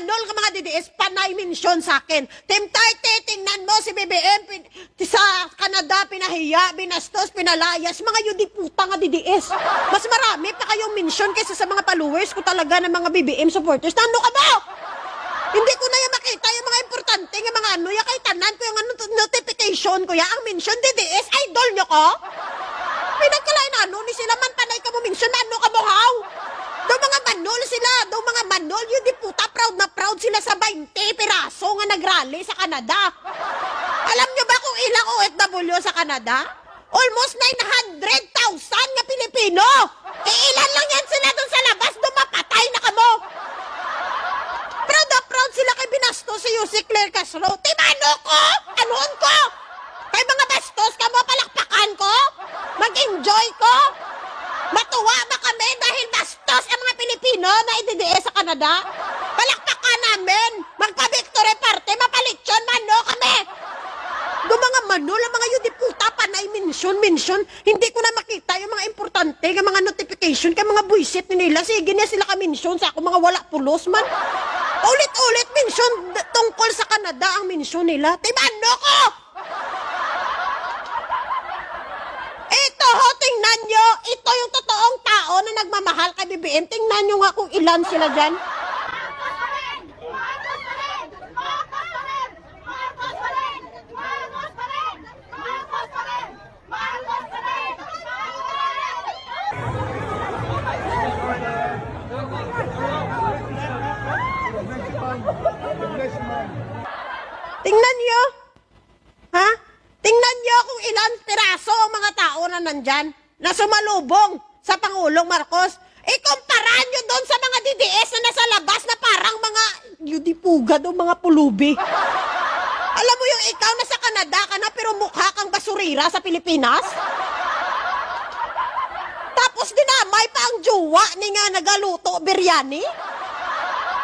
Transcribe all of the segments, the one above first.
manol ka mga DDS, panay mensyon sa akin. Team 30, tingnan mo si BBM sa Canada, pinahiya, binastos, pinalayas, mga yudi puta nga DDS. Mas marami pa kayong mensyon kaysa sa mga followers ko talaga ng mga BBM supporters. Ano ka ba? Hindi ko na yung makita yung mga importante, yung mga ano, yung kay tanan ko, yung notification ko, yung ang mention DDS, idol nyo ko? Pinagkalain ano, ni sila man panay ka mo mention, ano ka mo haw? Daw mga manol sila, daw mga manol, yun di puta, proud na proud sila sa 20 piraso nga nagrally sa Canada. Alam nyo ba kung ilang OFW sa Canada? Almost 900,000 nga Pilipino. Ilan lang yan sila dun sa labas, dumapatay na kamo. Proud na proud sila kay binastos si Yusik Claire Castro. Timano ko? Anuon ko? Kay mga bastos ka mo, palakpakan ko? Mag-enjoy ko? Matuwa ba kami dahil bastos ang mga Pilipino na i-DDS sa Canada? Palakpakan namin! Magpa-victory party, mapalitson, mano kami! Do mga manol, ang mga yun di puta panay mention. Hindi ko na makita yung mga importante, yung mga notification, yung mga buisit nila. Sige niya sila ka-mention sa ako, mga wala pulos man. Ulit-ulit mention tungkol sa Canada ang mention nila. Timano ko! Ito ho, tingnan nyo. Ito yung totoong tao na nagmamahal kay BBM. Tingnan nyo nga kung ilan sila dyan. Tingnan nyo. Ha? Tingnan nyo kung ilan piraso ang mga tao na nandyan na sumalubong sa Pangulong Marcos. Ikumpara nyo doon sa mga DDS na nasa labas na parang mga yudipuga doon, mga pulubi. Alam mo yung ikaw nasa Canada ka na pero mukha kang basurira sa Pilipinas? Tapos dinamay pa ang jowa ni nga nagaluto biryani?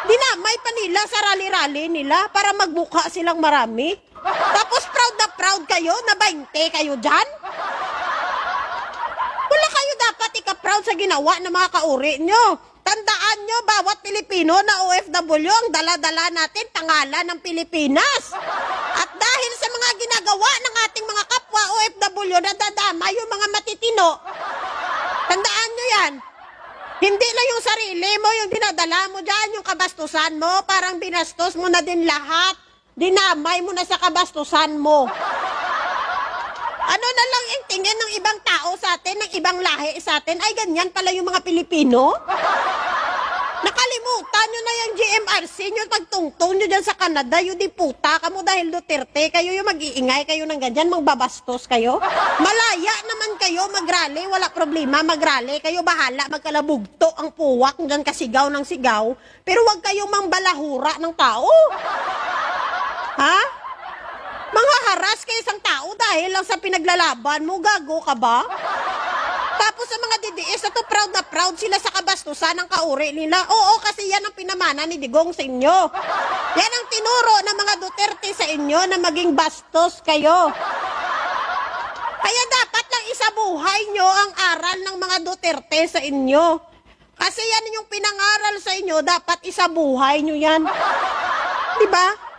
Dinamay pa nila sa rally-rally nila para magbuka silang marami. Tapos proud na proud kayo na 20 kayo dyan? Wala kayo dapat ika-proud sa ginawa ng mga kauri nyo. Tandaan nyo, bawat Pilipino na OFW ang dala-dala natin pangalan ng Pilipinas. At dahil sa mga ginagawa ng ating mga kapwa OFW na dadama yung mga matitino, tandaan nyo yan. Hindi lang yung sarili mo, yung dinadala mo dyan, yung kabastusan mo, parang binastos mo na din lahat. Dinamay mo na sa kabastusan mo. Ano na lang yung tingin ng ibang tao sa atin, ng ibang lahi sa atin, ay ganyan pala yung mga Pilipino? Nakalimutan nyo na yung GMRC nyo, pagtungtong nyo dyan sa Canada, yung di puta ka mo dahil Duterte, kayo yung mag-iingay kayo ng ganyan, magbabastos kayo. Malaya naman kayo, mag-rally, wala problema, mag-rally, kayo bahala, magkalabugto ang puwak dyan kasigaw ng sigaw, pero wag kayong mangbalahura ng tao. Ha? Mga haras kayo isang tao dahil lang sa pinaglalaban mo, gago ka ba? Tapos sa mga DDS na to, proud sila sa kabastusan ng kauri nila. Oo, kasi yan ang pinamana ni Digong sa inyo. Yan ang tinuro ng mga Duterte sa inyo na maging bastos kayo. Kaya dapat lang isabuhay nyo ang aral ng mga Duterte sa inyo. Kasi yan yung pinangaral sa inyo, dapat isabuhay nyo yan. Diba?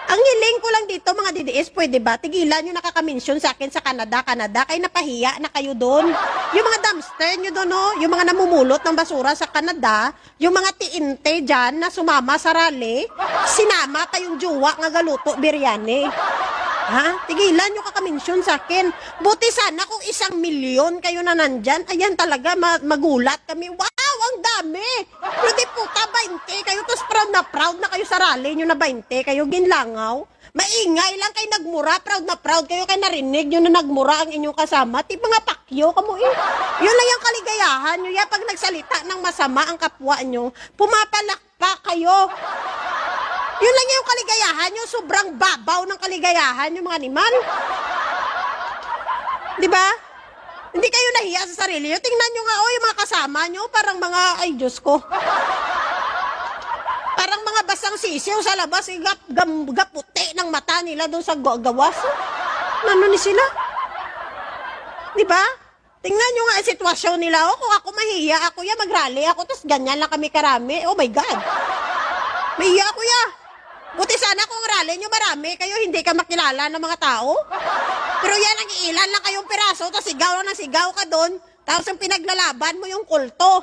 Ang hiling ko lang dito, mga DDS, pwede ba? Tigilan nyo nakaka-mention sa akin sa Canada. Kaya napahiya na kayo doon. Yung mga dumpster nyo doon, no? Yung mga namumulot ng basura sa Canada, yung mga tiinte dyan na sumama sa rally, sinama pa yung jowa nga galuto biryani. Ha? Tigilan nyo kaka-mention sa akin. Buti sana kung 1 milyon kayo na nandyan, ayan talaga, magulat kami. Wow, ang dami! Pero di puta, 20 kayo, tapos proud na kayo sa rally nyo na 20 kayo, ginlangaw. Maingay lang kayo nagmura, proud kayo, kayo narinig nyo na nagmura ang inyong kasama. Di mga pakyo kamo eh. Yun lang yung kaligayahan nyo. Yan, pag nagsalita ng masama ang kapwa nyo, pumapalakpak kayo. Yun lang yung kaligayahan nyo, sobrang babaw ng kaligayahan yung mga animal. Di ba? Hindi kayo nahiya sa sarili nyo. Tingnan nyo nga, yung mga kasama nyo, parang mga, ay Diyos ko. Parang mga basang sisiw sa labas, gaputi ng mata nila doon sa gawas. Ano ni sila? Di ba? Tingnan nyo nga ang sitwasyon nila. O, kung ako mahiya, ako yan, mag-rally ako, tapos ganyan lang kami karami. Oh my God. Maiya, kuya. Buti sana kung rally nyo marami, kayo hindi ka makilala ng mga tao. Pero yan, ang ilan lang kayong piraso, tapos sigaw lang na sigaw ka doon, tapos ang pinaglalaban mo yung kulto.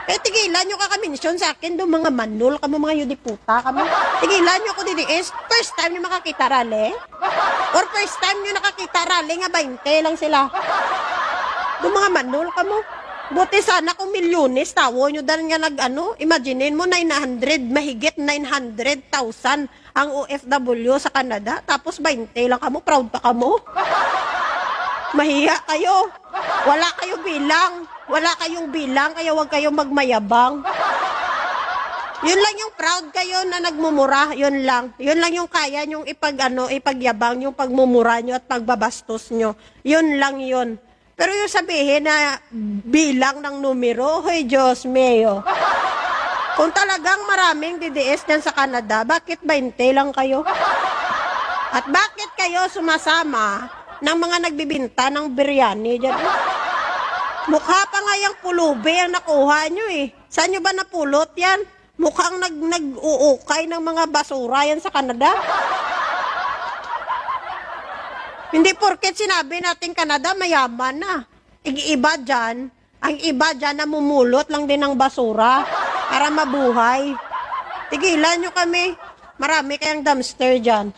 Eh, tigilan nyo ka kaminsyon sa akin doon, mga manul, kamo mga yudiputa, kamo. Tigilan nyo ako didiis. First time nyo makakita rally? Or first time nyo nakakita rally nga 20 lang sila? Doon mga manul, kamo. Buti sana kung milyones, tawo nyo dahil nga imaginin mo 900, mahigit 900,000 ang OFW sa Canada. Tapos 20 lang kamo, proud pa kamo. Mahiya kayo. Wala kayo bilang. Wala kayong bilang, kaya huwag kayong magmayabang. Yun lang yung proud kayo na nagmumura, yun lang. Yun lang yung kaya nyong ipagyabang, yung pagmumura nyo at pagbabastos nyo. Yun lang yun. Pero yung sabihin na bilang ng numero, hoy Diyos mio. Kung talagang maraming DDS dyan sa Canada, bakit 20 lang kayo? At bakit kayo sumasama ng mga nagbibinta ng biryani dyan? Mukha pa nga yung pulubi ang nakuha nyo eh. Saan nyo ba napulot yan? Mukhang nag-uukay ng mga basura yan sa Canada. Hindi porket sinabi natin Canada, mayaman na. Ang iba dyan namumulot lang din ng basura para mabuhay. Tigilan nyo kami. Marami kayang dumpster dyan.